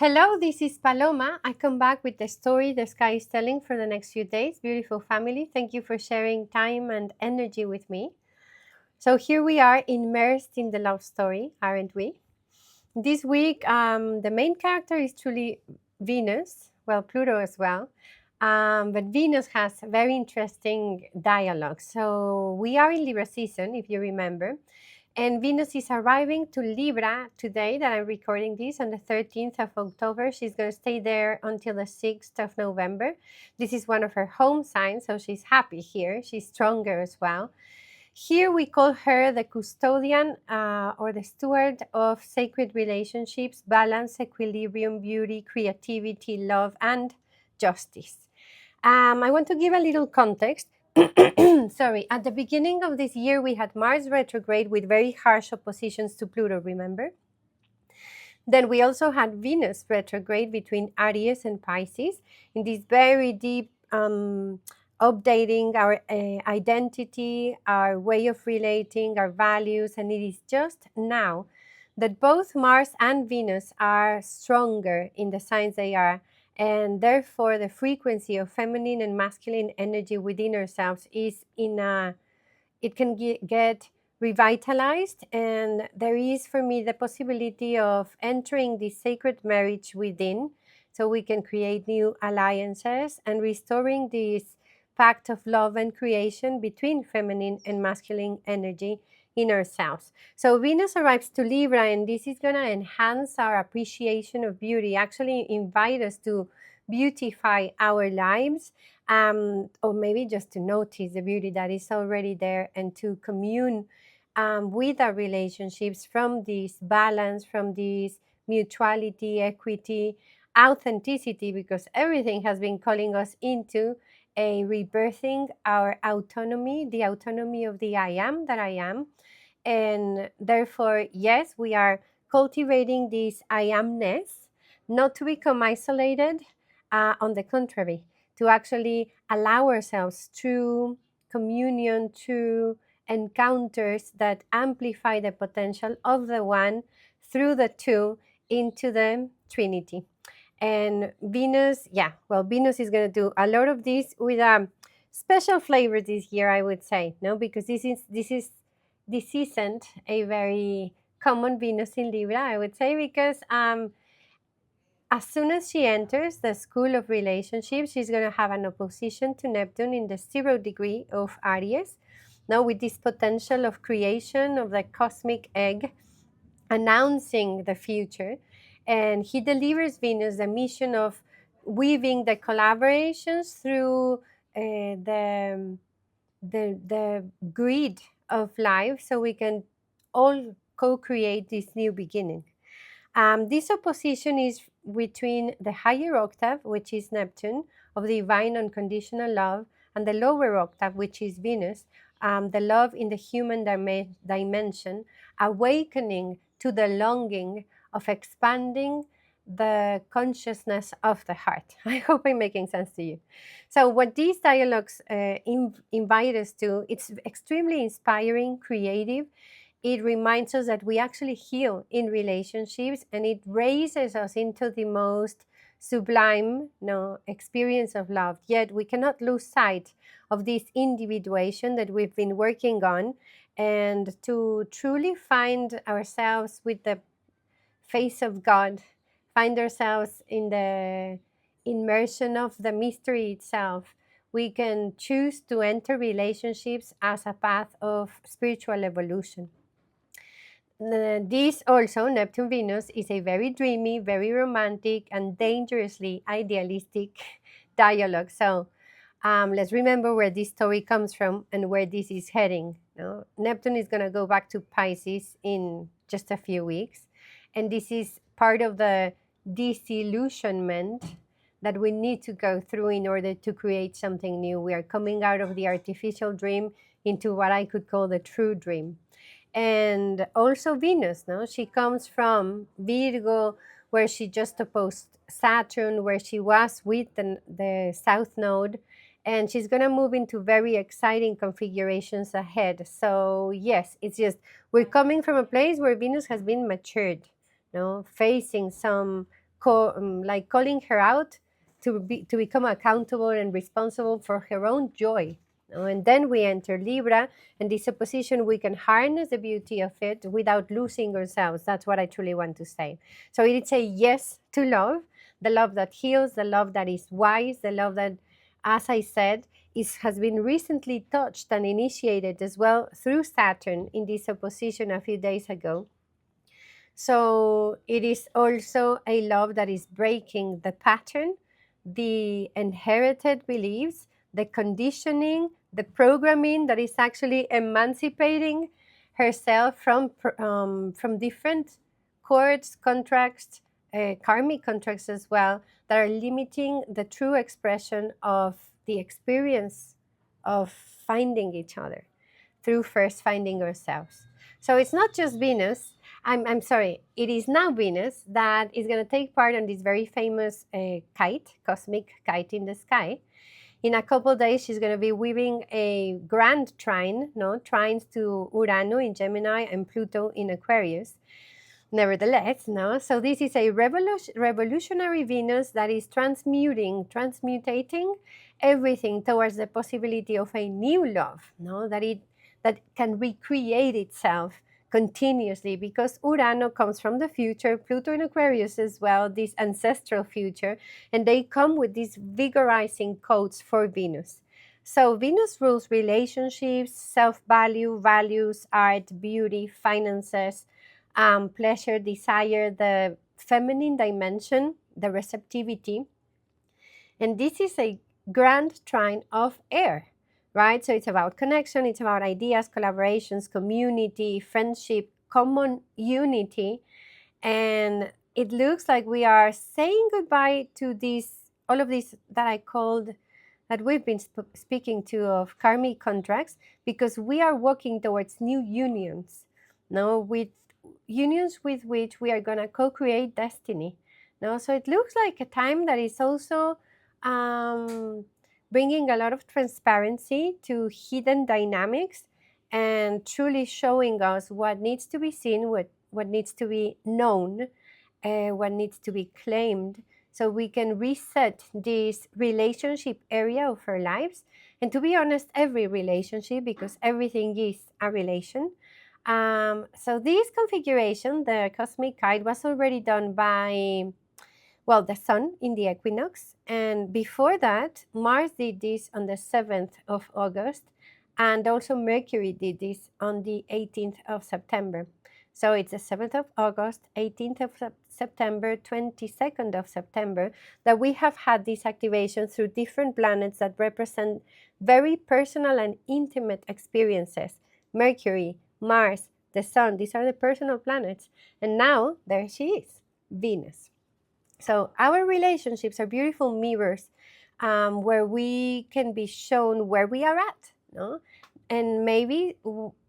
Hello, this is Paloma. I come back with the story the sky is telling for the next few days. Beautiful family, thank you for sharing time and energy with me. So here we are immersed in the love story, aren't we? This week, the main character is truly Venus, well, Pluto as well. But Venus has very interesting dialogue. So we are in Libra season, if you remember. And Venus is arriving to Libra today that I'm recording this on the 13th of October. She's going to stay there until the 6th of November. This is one of her home signs, so she's happy here. She's stronger as well. Here we call her the custodian or the steward of sacred relationships, balance, equilibrium, beauty, creativity, love, and justice. I want to give a little context. Sorry, at the beginning of this year, we had Mars retrograde with very harsh oppositions to Pluto, remember? Then we also had Venus retrograde between Aries and Pisces in this very deep updating our identity, our way of relating, our values. And it is just now that both Mars and Venus are stronger in the signs they are. And therefore, the frequency of feminine and masculine energy within ourselves is it can get revitalized. And there is, for me, the possibility of entering this sacred marriage within, so we can create new alliances and restoring this pact of love and creation between feminine and masculine energy in ourselves. So Venus arrives to Libra, and this is going to enhance our appreciation of beauty, actually invite us to beautify our lives, or maybe just to notice the beauty that is already there and to commune with our relationships from this balance, from this mutuality, equity, authenticity, because everything has been calling us into a rebirthing our autonomy, the autonomy of the I am that I am. And therefore, yes, we are cultivating this I amness, not to become isolated, on the contrary, to actually allow ourselves through communion, through encounters that amplify the potential of the one through the two into the Trinity. And Venus, Venus is going to do a lot of this with a special flavor this year, I would say, no, because this isn't a very common Venus in Libra, I would say, because as soon as she enters the school of relationships, she's going to have an opposition to Neptune in the 0 degree of Aries. Now, with this potential of creation of the cosmic egg, announcing the future, and he delivers Venus the mission of weaving the collaborations through the grid of life, so we can all co-create this new beginning. This opposition is between the higher octave, which is Neptune, of divine unconditional love, and the lower octave, which is Venus, the love in the human dimension, awakening to the longing of expanding the consciousness of the heart. I hope I'm making sense to you. So what these dialogues invite us to, it's extremely inspiring, creative. It reminds us that we actually heal in relationships, and it raises us into the most sublime experience of love. Yet we cannot lose sight of this individuation that we've been working on, and to truly find ourselves with the face of God, find ourselves in the immersion of the mystery itself. We can choose to enter relationships as a path of spiritual evolution. This also, Neptune Venus, is a very dreamy, very romantic, and dangerously idealistic dialogue. So let's remember where this story comes from and where this is heading. Neptune is going to go back to Pisces in just a few weeks. And this is part of the disillusionment that we need to go through in order to create something new. We are coming out of the artificial dream into what I could call the true dream. And also Venus, she comes from Virgo, where she just opposed Saturn, where she was with the South Node, and she's going to move into very exciting configurations ahead. So yes, it's just we're coming from a place where Venus has been matured, facing some like calling her out to become accountable and responsible for her own joy. And then we enter Libra, and this opposition, we can harness the beauty of it without losing ourselves. That's what I truly want to say. So it's a yes to love, the love that heals, the love that is wise, the love that, as I said, has been recently touched and initiated as well through Saturn in this opposition a few days ago. So it is also a love that is breaking the pattern, the inherited beliefs, the conditioning, the programming that is actually emancipating herself from different cords, contracts, karmic contracts as well, that are limiting the true expression of the experience of finding each other through first finding ourselves. So it's not just Venus. I'm sorry, it is now Venus that is going to take part on this very famous kite, cosmic kite in the sky. In a couple of days, she's going to be weaving a grand trine, no trines to Urano in Gemini and Pluto in Aquarius. Nevertheless, no. So this is a revolutionary Venus that is transmutating everything towards the possibility of a new love, no, that can recreate itself continuously, because Urano comes from the future, Pluto in Aquarius as well, this ancestral future, and they come with these vigorizing codes for Venus. So Venus rules relationships, self-value, values, art, beauty, finances, pleasure, desire, the feminine dimension, the receptivity. And this is a grand trine of air, right? So it's about connection, it's about ideas, collaborations, community, friendship, common unity. And it looks like we are saying goodbye to all of this that I called, that we've been speaking to, of karmic contracts, because we are walking towards new unions, no, with unions with which we are going to co-create destiny. No, so it looks like a time that is also bringing a lot of transparency to hidden dynamics and truly showing us what needs to be seen, what needs to be known, what needs to be claimed, so we can reset this relationship area of our lives. And to be honest, every relationship, because everything is a relation. So this configuration, the cosmic kite, was already done by, well, the sun in the equinox. And before that, Mars did this on the 7th of August. And also Mercury did this on the 18th of September. So it's the 7th of August, 18th of September, 22nd of September, that we have had this activation through different planets that represent very personal and intimate experiences. Mercury, Mars, the Sun, these are the personal planets. And now there she is, Venus. So our relationships are beautiful mirrors where we can be shown where we are at, no? And maybe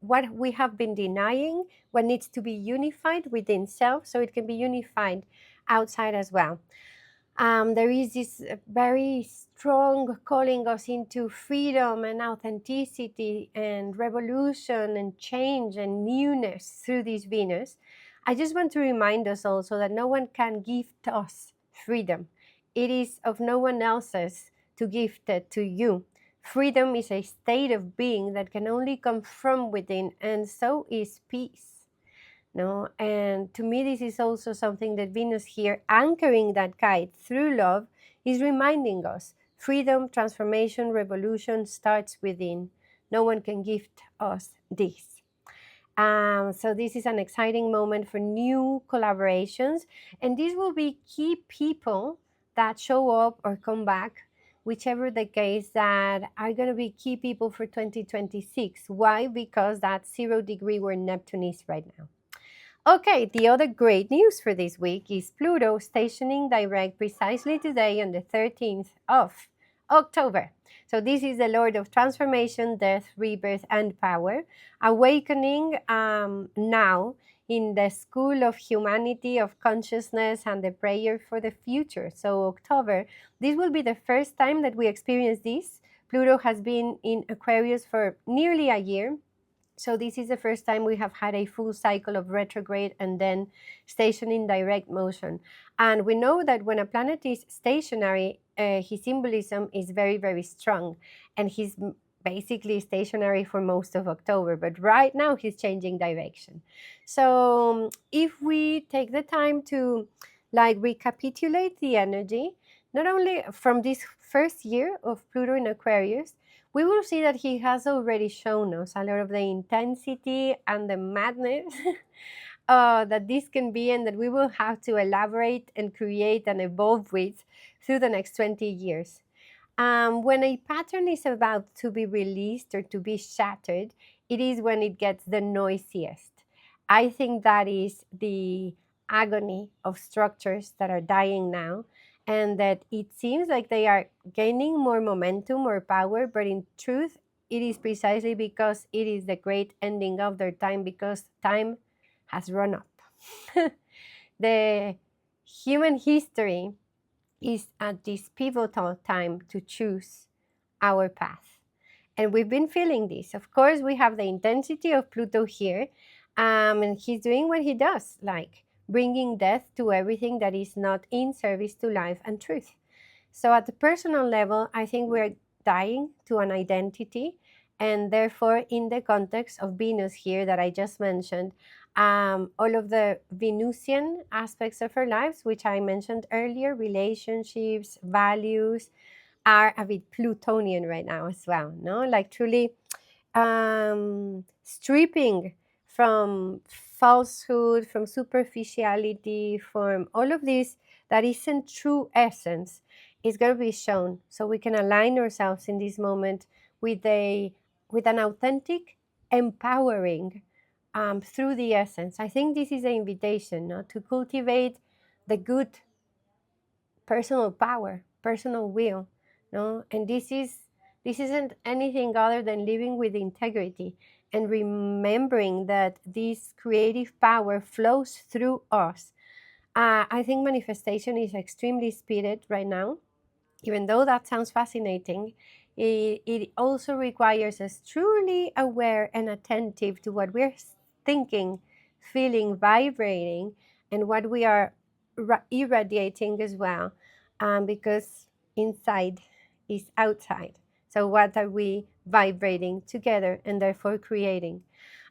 what we have been denying, what needs to be unified within self, so it can be unified outside as well. There is this very strong calling us into freedom and authenticity and revolution and change and newness through this Venus. I just want to remind us also that no one can gift us freedom. It is of no one else's to gift it to you. Freedom is a state of being that can only come from within, and so is peace. No, and to me, this is also something that Venus here, anchoring that kite through love, is reminding us. Freedom, transformation, revolution starts within. No one can gift us this. So this is an exciting moment for new collaborations, and these will be key people that show up or come back, whichever the case, that are going to be key people for 2026. Why? Because that's 0 degree where Neptune is right now. Okay, the other great news for this week is Pluto stationing direct precisely today on the 13th of October. So this is the Lord of transformation, death, rebirth, and power, awakening now in the school of humanity, of consciousness, and the prayer for the future. So October, this will be the first time that we experience this. Pluto has been in Aquarius for nearly a year. So this is the first time we have had a full cycle of retrograde and then station in direct motion. And we know that when a planet is stationary, his symbolism is very, very strong. And he's basically stationary for most of October. But right now he's changing direction. So if we take the time to like recapitulate the energy, not only from this first year of Pluto in Aquarius, we will see that he has already shown us a lot of the intensity and the madness that this can be, and that we will have to elaborate and create and evolve with through the next 20 years. When a pattern is about to be released or to be shattered, it is when it gets the noisiest. I think that is the agony of structures that are dying now, and that it seems like they are gaining more momentum or power, but in truth, it is precisely because it is the great ending of their time, because time has run up. The human history is at this pivotal time to choose our path. And we've been feeling this. Of course, we have the intensity of Pluto here, and he's doing what he does, like bringing death to everything that is not in service to life and truth. So, at the personal level, I think we're dying to an identity, and therefore, in the context of Venus here that I just mentioned, all of the Venusian aspects of our lives, which I mentioned earlier, relationships, values, are a bit Plutonian right now as well, no? Like truly stripping from falsehood, from superficiality, from all of this that isn't true essence is going to be shown, so we can align ourselves in this moment with an authentic empowering through the essence. I think this is an invitation, no? To cultivate the good personal power, personal will, no? And this isn't anything other than living with integrity and remembering that this creative power flows through us. I think manifestation is extremely speeded right now. Even though that sounds fascinating, it also requires us truly aware and attentive to what we're thinking, feeling, vibrating, and what we are irradiating as well, because inside is outside. So, what are we vibrating together and therefore creating?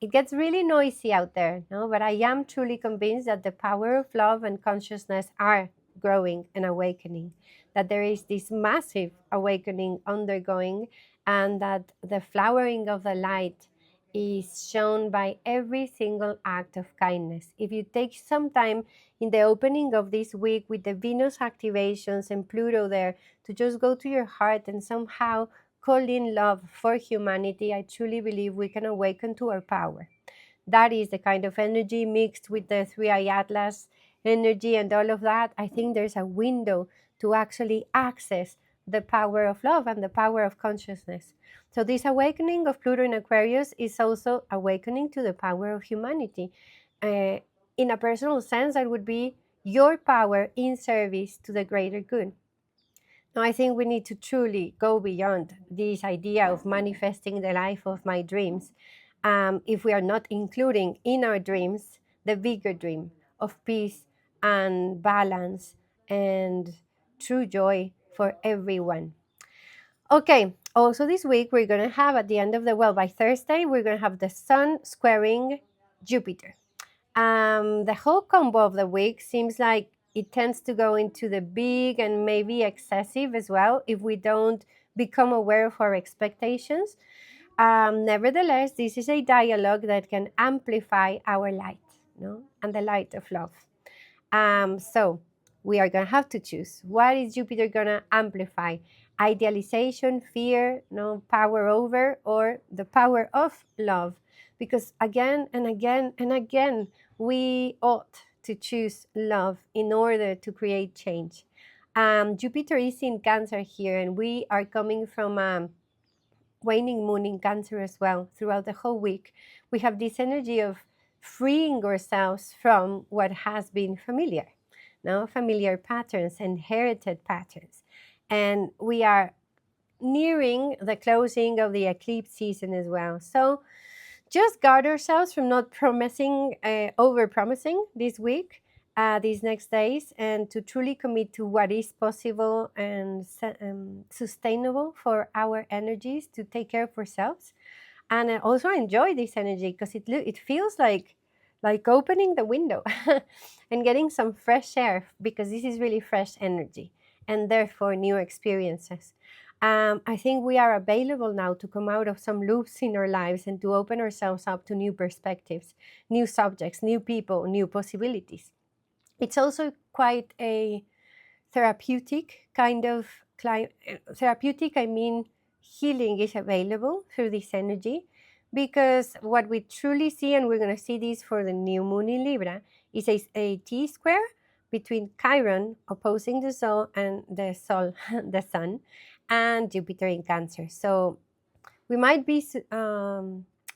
It gets really noisy out there, no? But I am truly convinced that the power of love and consciousness are growing and awakening, that there is this massive awakening undergoing, and that the flowering of the light is shown by every single act of kindness. If you take some time in the opening of this week with the Venus activations and Pluto there to just go to your heart and somehow call in love for humanity, I truly believe we can awaken to our power. That is the kind of energy mixed with the three-eye atlas energy and all of that. I think there's a window to actually access the power of love and the power of consciousness. So this awakening of Pluto in Aquarius is also awakening to the power of humanity. In a personal sense, that would be your power in service to the greater good. Now, I think we need to truly go beyond this idea of manifesting the life of my dreams, if we are not including in our dreams the bigger dream of peace and balance and true joy for everyone. Okay, also this week we're going to have at the end of by Thursday, we're going to have the Sun squaring Jupiter. The whole combo of the week seems like it tends to go into the big and maybe excessive as well if we don't become aware of our expectations. Nevertheless, this is a dialogue that can amplify our light, no? And the light of love. So we are going to have to choose. What is Jupiter going to amplify? Idealization, fear, no, power over, or the power of love? Because again and again and again, we ought to choose love in order to create change. Jupiter is in Cancer here, and we are coming from waning moon in Cancer as well. Throughout the whole week, we have this energy of freeing ourselves from what has been familiar, no, familiar patterns, inherited patterns. And we are nearing the closing of the eclipse season as well. So just guard ourselves from not promising, over promising this week, these next days, and to truly commit to what is possible and sustainable for our energies to take care of ourselves, and also enjoy this energy because it feels like opening the window and getting some fresh air, because this is really fresh energy and therefore new experiences. I think we are available now to come out of some loops in our lives and to open ourselves up to new perspectives, new subjects, new people, new possibilities. It's also quite a therapeutic kind of therapeutic, I mean, healing is available through this energy, because what we truly see, and we're going to see this for the new moon in Libra, is a T square between Chiron opposing the Sol and the Sol, the Sun, and Jupiter in Cancer. So we might be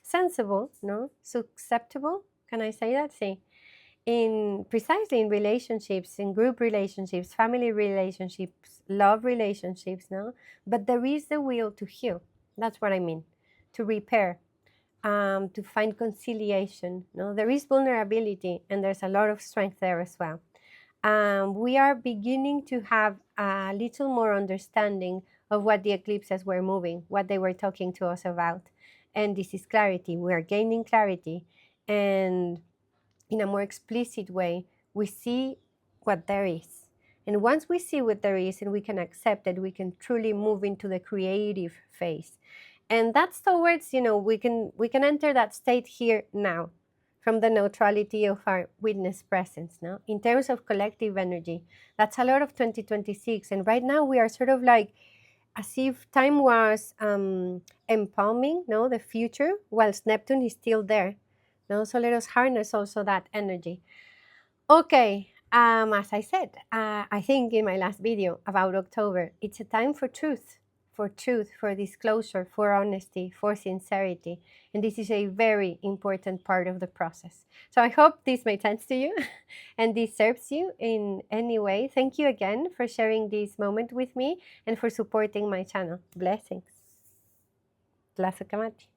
sensible, no, susceptible. Can I say that? See, in precisely in relationships, in group relationships, family relationships, love relationships, no? But there is the will to heal. That's what I mean. To repair, to find conciliation. No, there is vulnerability, and there's a lot of strength there as well. We are beginning to have a little more understanding of what the eclipses were moving, what they were talking to us about. And this is clarity. We are gaining clarity. And in a more explicit way, we see what there is. And once we see what there is and we can accept it, we can truly move into the creative phase. And that's towards, we can enter that state here now, from the neutrality of our witness presence, no? In terms of collective energy, that's a lot of 2026. And right now we are sort of like as if time was embalming, no, the future, whilst Neptune is still there. No? So let us harness also that energy. Okay, as I said, I think in my last video about October, it's a time for truth, for disclosure, for honesty, for sincerity. And this is a very important part of the process. So I hope this made sense to you and this serves you in any way. Thank you again for sharing this moment with me and for supporting my channel. Blessings. Tlazokamati.